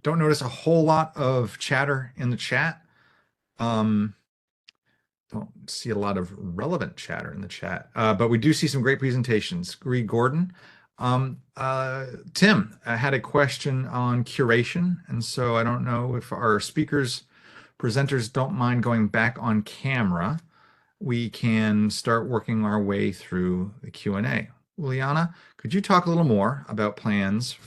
don't notice a whole lot of chatter in the chat. Don't see a lot of relevant chatter in the chat, but we do see some great presentations. Greg Gordon. Tim had a question on curation, and so I don't know if our presenters don't mind going back on camera. We can start working our way through the Q&A. Juliana, could you talk a little more about plans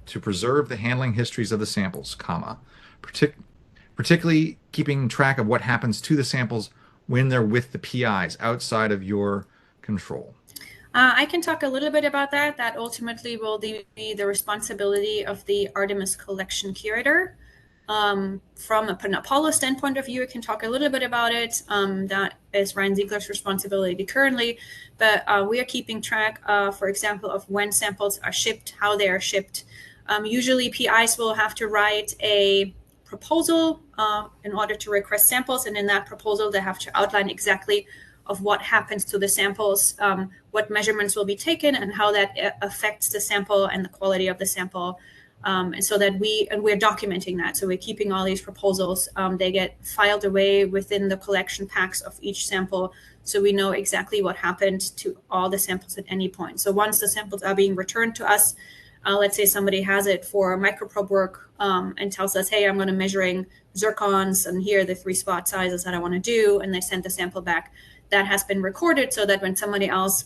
to preserve the handling histories of the samples, particularly keeping track of what happens to the samples when they're with the PIs outside of your control? I can talk a little bit about that. That ultimately will be the responsibility of the Artemis collection curator. From an Apollo standpoint of view, I can talk a little bit about it. That is Ryan Ziegler's responsibility currently, but we are keeping track, for example, of when samples are shipped, how they are shipped. Usually PIs will have to write a proposal in order to request samples, and in that proposal they have to outline exactly of what happens to the samples, what measurements will be taken, and how that affects the sample and the quality of the sample. And so that we're documenting that. So we're keeping all these proposals. They get filed away within the collection packs of each sample. So we know exactly what happened to all the samples at any point. So once the samples are being returned to us, let's say somebody has it for microprobe work and tells us, hey, I'm going to measuring zircons, and here are the 3 spot sizes that I want to do, and they send the sample back. That has been recorded so that when somebody else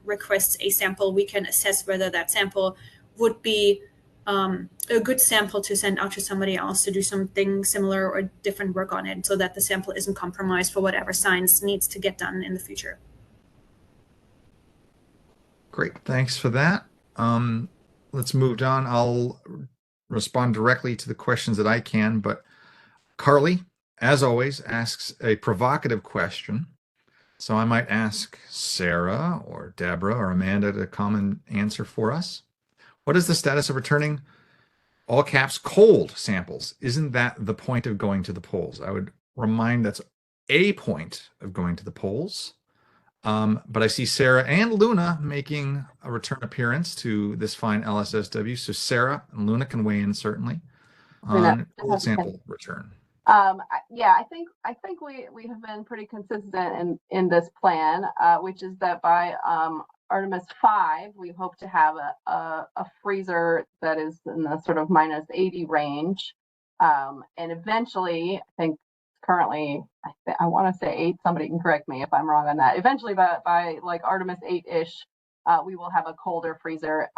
requests a sample, we can assess whether that sample would be a good sample to send out to somebody else to do something similar or different work on it, so that the sample isn't compromised for whatever science needs to get done in the future. Great, thanks for that. Let's move on. I'll respond directly to the questions that I can, but Carly, as always, asks a provocative question. So I might ask Sarah or Deborah or Amanda to come and answer for us. What is the status of returning all caps cold samples? Isn't that the point of going to the polls? I would remind that's a point of going to the polls. But I see Sarah and Luna making a return appearance to this fine LSSW. So Sarah and Luna can weigh in certainly on cold sample return. Yeah, I think we have been pretty consistent in this plan, which is that by Artemis 5, we hope to have a freezer that is in the sort of -80 range, and eventually, I think currently, I want to say 8. Somebody can correct me if I'm wrong on that. Eventually, by like Artemis 8-ish, we will have a colder freezer,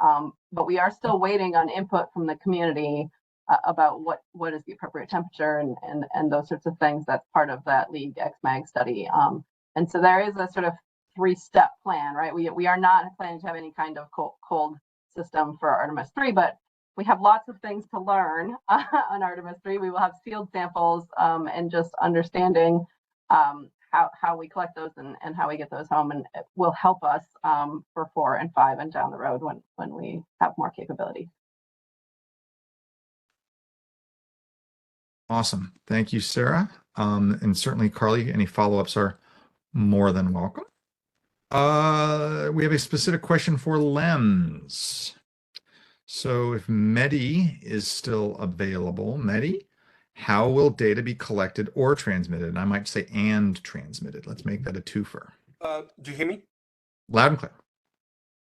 but we are still waiting on input from the community about what is the appropriate temperature and those sorts of things. That's part of that League XMAG study, and so there is a sort of 3-step plan, right? We are not planning to have any kind of cold system for Artemis 3, but we have lots of things to learn on Artemis 3. We will have sealed samples, and just understanding how we collect those and how we get those home, and it will help us for 4 and 5 and down the road when we have more capability. Awesome. Thank you, Sarah. And certainly, Carly, any follow-ups are more than welcome. We have a specific question for LEMS. So if Mehdi is still available, Mehdi, how will data be collected or transmitted? And I might say and transmitted. Let's make that a twofer. Do you hear me? Loud and clear.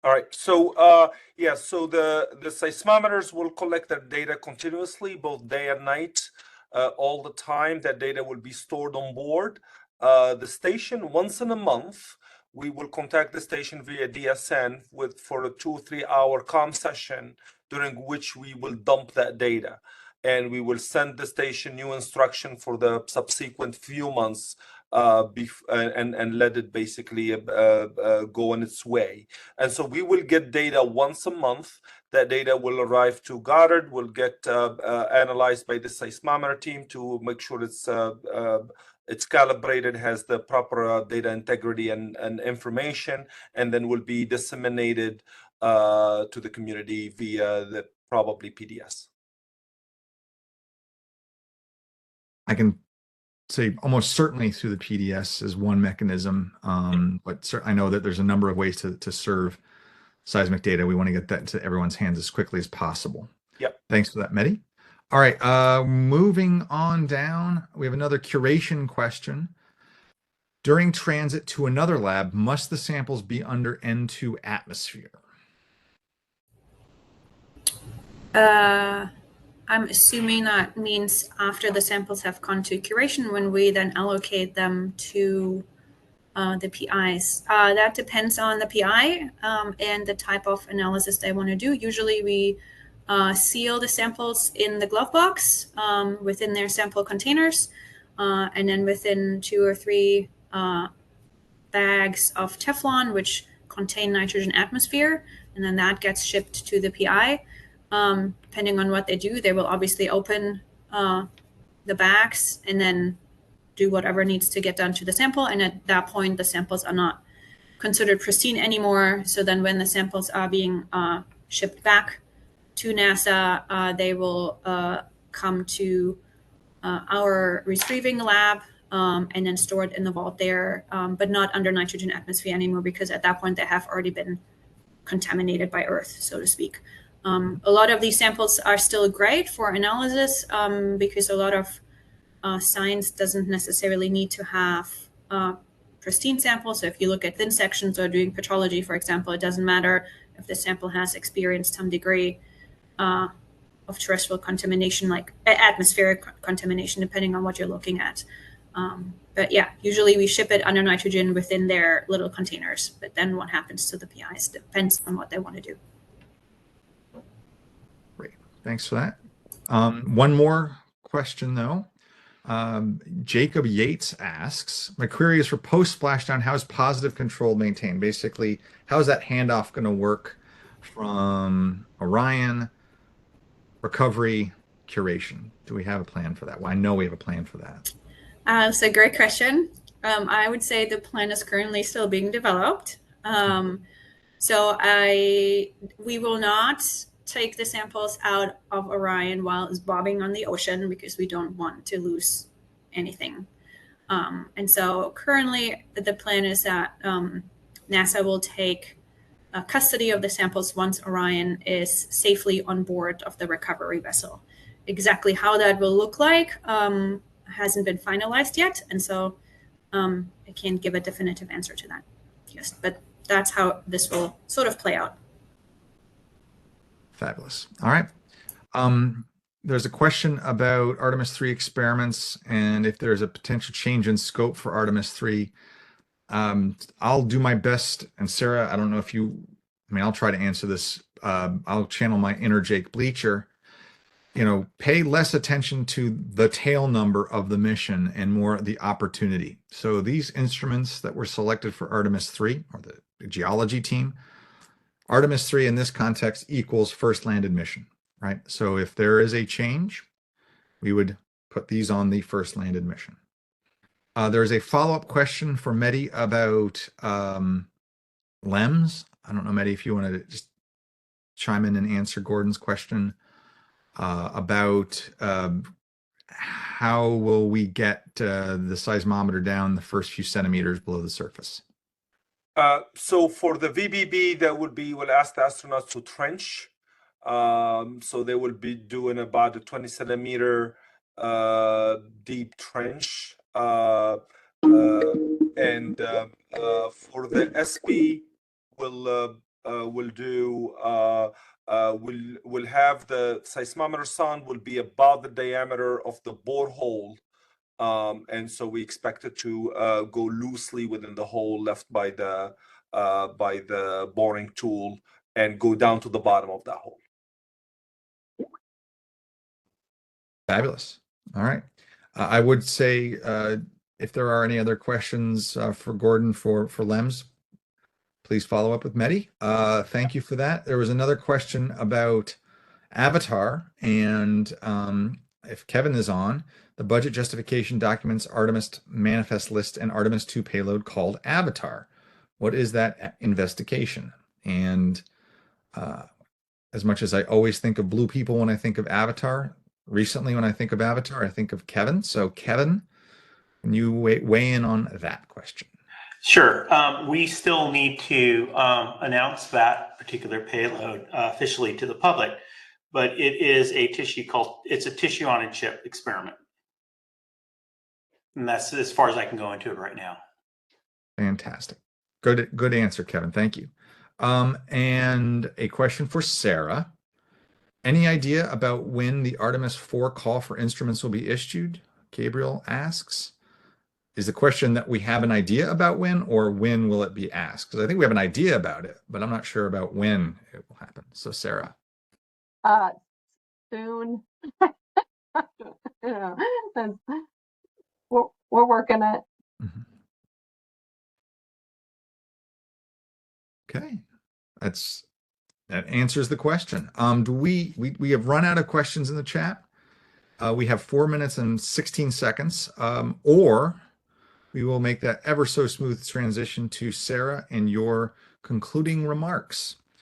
All right. So yeah, so the seismometers will collect their data continuously, both day and night, all the time. That data will be stored on board. The station, once in a month, we will contact the station via DSN for a 2-3 hour comm session, during which we will dump that data, and we will send the station new instruction for the subsequent few months, and let it basically go on its way. And so we will get data once a month. That data will arrive to Goddard, will get analyzed by the seismometer team to make sure it's calibrated, has the proper data integrity and information, and then will be disseminated to the community via the probably PDS. I can say almost certainly through the PDS is one mechanism, but I know that there's a number of ways to serve seismic data. We want to get that into everyone's hands as quickly as possible. Yep. Thanks for that, Mehdi. All right, moving on down, we have another curation question. During transit to another lab, must the samples be under N2 atmosphere? I'm assuming that means after the samples have gone to curation, when we then allocate them to the PIs. That depends on the PI and the type of analysis they want to do. Usually we seal the samples in the glove box within their sample containers, and then within 2 or 3 bags of Teflon, which contain nitrogen atmosphere, and then that gets shipped to the PI. Depending on what they do, they will obviously open the bags and then do whatever needs to get done to the sample. And at that point, the samples are not considered pristine anymore. So then when the samples are being shipped back to NASA, they will come to our retrieving lab and then stored in the vault there, but not under nitrogen atmosphere anymore, because at that point they have already been contaminated by Earth, so to speak. A lot of these samples are still great for analysis because a lot of science doesn't necessarily need to have pristine samples. So if you look at thin sections or doing petrology, for example, it doesn't matter if the sample has experienced some degree of terrestrial contamination, like atmospheric contamination, depending on what you're looking at. But yeah, usually we ship it under nitrogen within their little containers. But then what happens to the PIs depends on what they want to do. Great. Thanks for that. One more question, though. Jacob Yates asks, my query is for post splashdown, how is positive control maintained? Basically, how is that handoff going to work from Orion, recovery, curation? Do we have a plan for that? Well, I know we have a plan for that. So great question. I would say the plan is currently still being developed. So we will not take the samples out of Orion while it's bobbing on the ocean, because we don't want to lose anything. And so currently the plan is that NASA will take custody of the samples once Orion is safely on board of the recovery vessel. Exactly how that will look like hasn't been finalized yet. And so I can't give a definitive answer to that. Yes, but that's how this will sort of play out. Fabulous. All right. There's a question about Artemis 3 experiments and if there's a potential change in scope for Artemis 3. I'll do my best. And Sarah, I don't know if I'll try to answer this. I'll channel my inner Jake Bleacher. Pay less attention to the tail number of the mission and more the opportunity. So these instruments that were selected for Artemis 3, or the geology team, Artemis 3 in this context equals first landed mission, right? So if there is a change, we would put these on the first landed mission. There's a follow-up question for Mehdi about LEMS. I don't know, Mehdi, if you want to just chime in and answer Gordon's question about how will we get the seismometer down the first few centimeters below the surface? So for the VBB, we'll ask the astronauts to trench. So they will be doing about a 20 centimeter deep trench. And for the SP, we'll have the seismometer sound will be about the diameter of the borehole. And so we expect it to go loosely within the hole left by the boring tool and go down to the bottom of that hole. Fabulous. All right. I would say if there are any other questions for Gordon for LEMS, please follow up with Mehdi. Thank you for that. There was another question about Avatar, and if Kevin is on, the budget justification documents Artemis manifest list and Artemis 2 payload called Avatar. What is that investigation? And as much as I always think of blue people when I think of Avatar, recently when I think of Avatar, I think of Kevin. So Kevin, can you weigh in on that question? Sure. We still need to announce that particular payload officially to the public. but it is a it's a tissue on a chip experiment. And that's as far as I can go into it right now. Fantastic. Good answer, Kevin. Thank you. And a question for Sarah. Any idea about when the Artemis 4 call for instruments will be issued? Gabriel asks. Is the question that we have an idea about when, or when will it be asked? Because I think we have an idea about it, but I'm not sure about when it will happen. So Sarah. Soon. Yeah, we're working it. Mhm. Okay. That answers the question. Do we have run out of questions in the chat? We have 4 minutes and 16 seconds, or we will make that ever so smooth transition to Sarah and your concluding remarks.